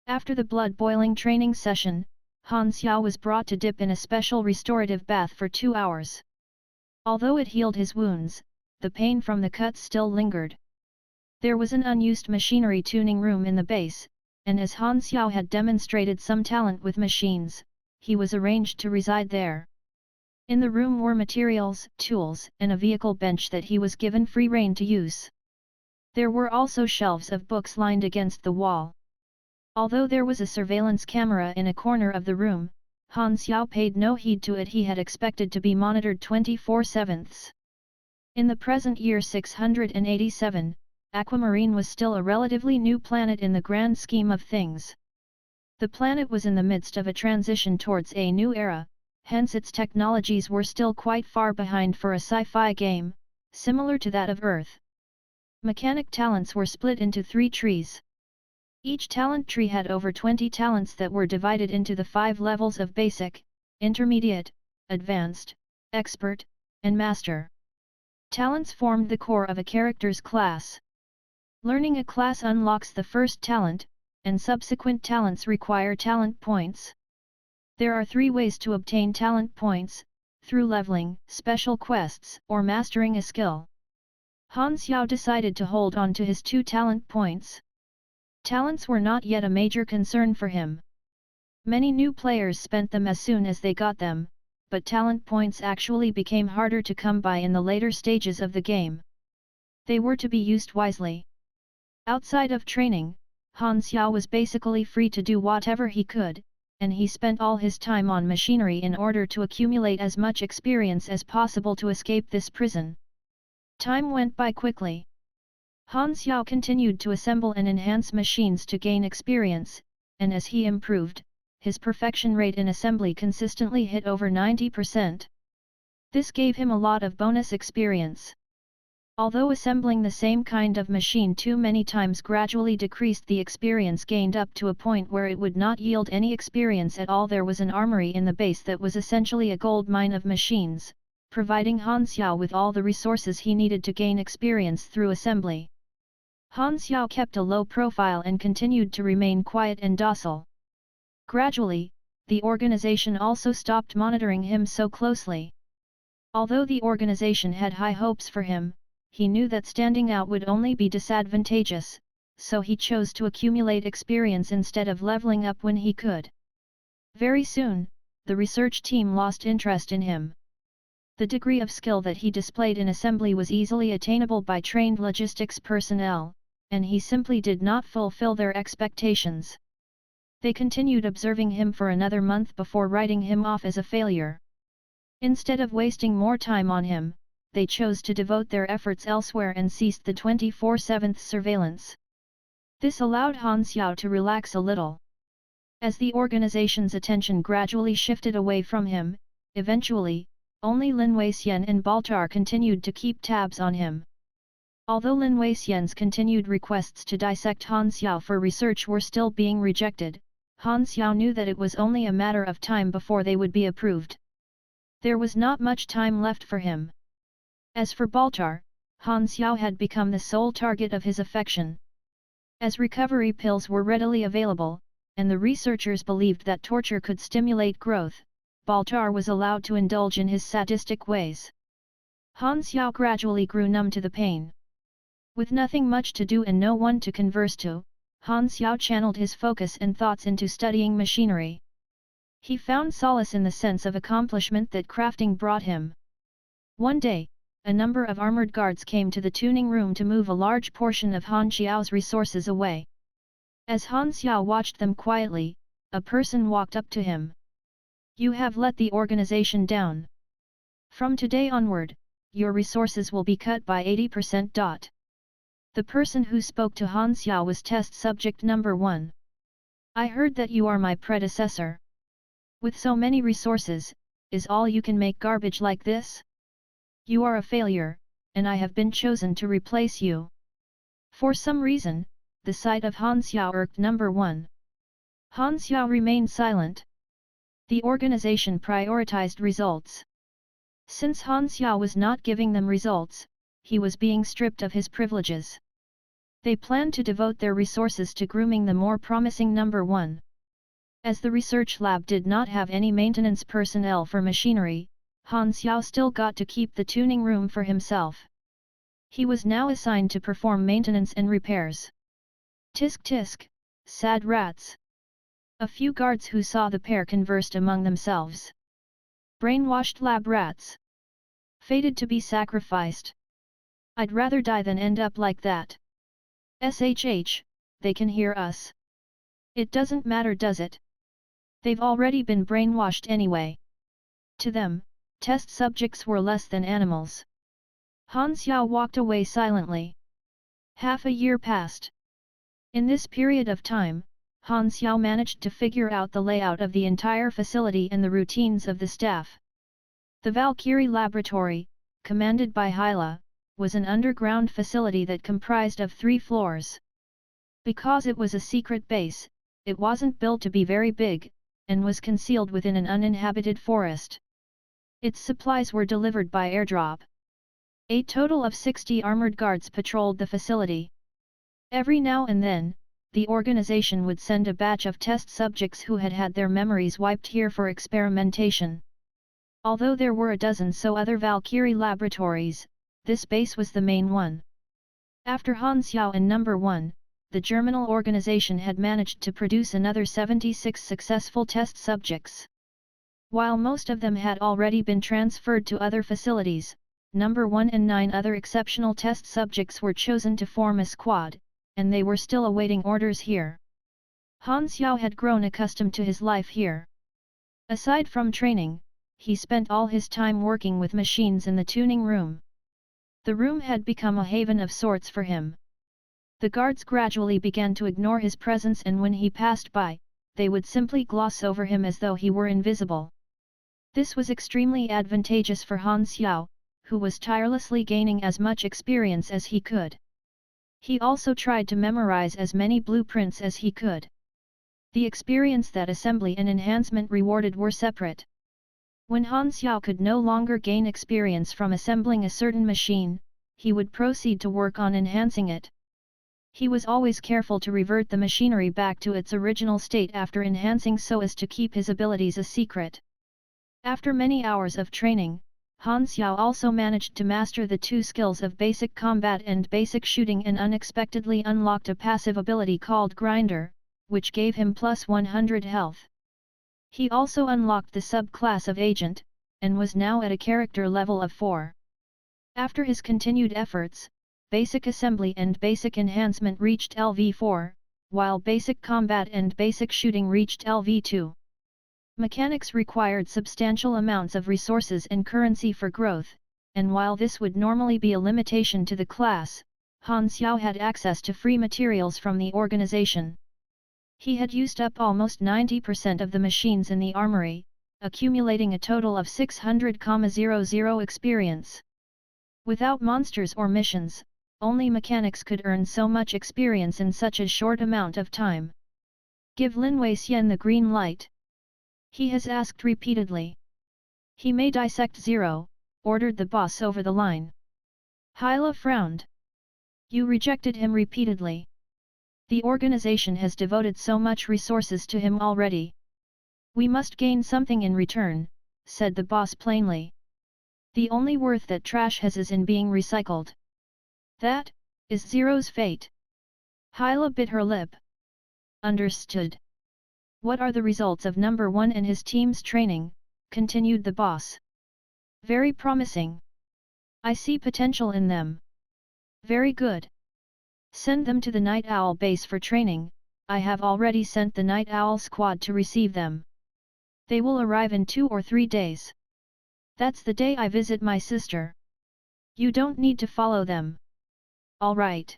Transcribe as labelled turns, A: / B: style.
A: After the blood-boiling training session, Han Xiao was brought to dip in a special restorative bath for 2 hours. Although it healed his wounds, the pain from the cuts still lingered. There was an unused machinery tuning room in the base, and as Han Xiao had demonstrated some talent with machines, he was arranged to reside there. In the room were materials, tools, and a vehicle bench that he was given free rein to use. There were also shelves of books lined against the wall. Although there was a surveillance camera in a corner of the room, Han Xiao paid no heed to it. He had expected to be monitored 24/7. In the present year 687, Aquamarine was still a relatively new planet in the grand scheme of things. The planet was in the midst of a transition towards a new era, hence its technologies were still quite far behind for a sci-fi game, similar to that of Earth. Mechanic talents were split into 3 trees. Each talent tree had over 20 talents that were divided into the 5 levels of basic, intermediate, advanced, expert, and master. Talents formed the core of a character's class. Learning a class unlocks the first talent, and subsequent talents require talent points. There are 3 ways to obtain talent points: through leveling, special quests, or mastering a skill. Han Xiao decided to hold on to his 2 talent points. Talents were not yet a major concern for him. Many new players spent them as soon as they got them, but talent points actually became harder to come by in the later stages of the game. They were to be used wisely. Outside of training, Han Xiao was basically free to do whatever he could, and he spent all his time on machinery in order to accumulate as much experience as possible to escape this prison. Time went by quickly. Han Xiao continued to assemble and enhance machines to gain experience, and as he improved, his perfection rate in assembly consistently hit over 90%. This gave him a lot of bonus experience. Although assembling the same kind of machine too many times gradually decreased the experience gained up to a point where it would not yield any experience at all, there was an armory in the base that was essentially a gold mine of machines, providing Han Xiao with all the resources he needed to gain experience through assembly. Han Xiao kept a low profile and continued to remain quiet and docile. Gradually, the organization also stopped monitoring him so closely. Although the organization had high hopes for him, he knew that standing out would only be disadvantageous, so he chose to accumulate experience instead of leveling up when he could. Very soon, the research team lost interest in him. The degree of skill that he displayed in assembly was easily attainable by trained logistics personnel, and he simply did not fulfill their expectations. They continued observing him for another month before writing him off as a failure. Instead of wasting more time on him, they chose to devote their efforts elsewhere and ceased the 24/7 surveillance. This allowed Han Xiao to relax a little. As the organization's attention gradually shifted away from him, eventually, only Lin Weixian and Baltar continued to keep tabs on him. Although Lin Weixian's continued requests to dissect Han Xiao for research were still being rejected, Han Xiao knew that it was only a matter of time before they would be approved. There was not much time left for him. As for Baltar, Han Xiao had become the sole target of his affection. As recovery pills were readily available, and the researchers believed that torture could stimulate growth, Baltar was allowed to indulge in his sadistic ways. Han Xiao gradually grew numb to the pain. With nothing much to do and no one to converse to, Han Xiao channeled his focus and thoughts into studying machinery. He found solace in the sense of accomplishment that crafting brought him. One day, a number of armored guards came to the tuning room to move a large portion of Han Xiao's resources away. As Han Xiao watched them quietly, a person walked up to him. "You have let the organization down. From today onward, your resources will be cut by 80%. The person who spoke to Han Xiao was test subject number 1. "I heard that you are my predecessor. With so many resources, is all you can make garbage like this? You are a failure, and I have been chosen to replace you." For some reason, the sight of Han Xiao irked number 1. Han Xiao remained silent. The organization prioritized results. Since Han Xiao was not giving them results, he was being stripped of his privileges. They planned to devote their resources to grooming the more promising number 1. As the research lab did not have any maintenance personnel for machinery, Han Xiao still got to keep the tuning room for himself. He was now assigned to perform maintenance and repairs. Tisk tisk, sad rats. A few guards who saw the pair conversed among themselves. Brainwashed lab rats. Fated to be sacrificed. I'd rather die than end up like that. SHH, they can hear us. It doesn't matter, does it? They've already been brainwashed anyway. To them, test subjects were less than animals. Han Xiao walked away silently. Half a year passed. In this period of time, Han Xiao managed to figure out the layout of the entire facility and the routines of the staff. The Valkyrie Laboratory, commanded by Hyla, was an underground facility that comprised of 3 floors. Because it was a secret base, it wasn't built to be very big, and was concealed within an uninhabited forest. Its supplies were delivered by airdrop. A total of 60 armored guards patrolled the facility. Every now and then, the organization would send a batch of test subjects who had had their memories wiped here for experimentation. Although there were a dozen so other Valkyrie laboratories, this base was the main one. After Han Xiao and number 1, the German organization had managed to produce another 76 successful test subjects. While most of them had already been transferred to other facilities, number 1 and 9 other exceptional test subjects were chosen to form a squad, and they were still awaiting orders here. Han Xiao had grown accustomed to his life here. Aside from training, he spent all his time working with machines in the tuning room. The room had become a haven of sorts for him. The guards gradually began to ignore his presence, and when he passed by, they would simply gloss over him as though he were invisible. This was extremely advantageous for Han Xiao, who was tirelessly gaining as much experience as he could. He also tried to memorize as many blueprints as he could. The experience that assembly and enhancement rewarded were separate. When Han Xiao could no longer gain experience from assembling a certain machine, he would proceed to work on enhancing it. He was always careful to revert the machinery back to its original state after enhancing so as to keep his abilities a secret. After many hours of training, Han Xiao also managed to master the 2 skills of basic combat and basic shooting and unexpectedly unlocked a passive ability called Grinder, which gave him plus 100 health. He also unlocked the subclass of Agent, and was now at a character level of 4. After his continued efforts, Basic Assembly and Basic Enhancement reached LV4, while Basic Combat and Basic Shooting reached LV2. Mechanics required substantial amounts of resources and currency for growth, and while this would normally be a limitation to the class, Han Xiao had access to free materials from the organization. He had used up almost 90% of the machines in the armory, accumulating a total of 600,00 experience. Without monsters or missions, only mechanics could earn so much experience in such a short amount of time. Give Lin Weixian the green light. He has asked repeatedly. He may dissect 0, ordered the boss over the line. Hyla frowned. You rejected him repeatedly. The organization has devoted so much resources to him already. We must gain something in return, said the boss plainly. The only worth that trash has is in being recycled. That is Zero's fate. Hyla bit her lip. Understood. What are the results of number 1 and his team's training? Continued the boss. Very promising. I see potential in them. Very good. Send them to the Night Owl base for training. I have already sent the Night Owl squad to receive them. They will arrive in 2 or 3 days. That's the day I visit my sister. You don't need to follow them. All right.